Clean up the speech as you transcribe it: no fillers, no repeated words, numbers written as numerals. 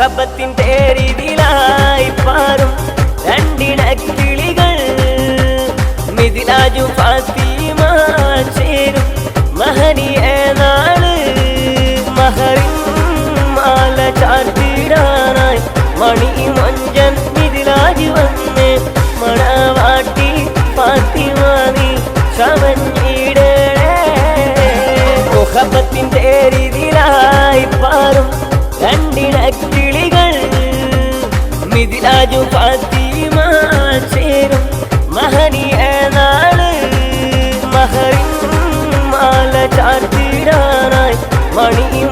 മുഹബത്തിൻ തേരിതിലായി പാറും രണ്ടിണക്കിളികൾ മിദിലാജു ഫാത്തിമ ചേരും മഹനിയ നാള് മഹറിൻ മാല ചാർത്തിടാനായി മണി മൊഞ്ചൻ മിദിലാജ് വന്ന് മണവാട്ടി ഫാത്തിമ നീ ചമഞ്ഞിടേ മുഹബത്തിൻ തേരിതിലായി പാറും രണ്ടിണക്കിളികൾ മിദിലാജു ഫാത്തിമ ചേരും മഹനിയ നാള് മഹറിൻ മാല ചാർത്തിടാനായി മണി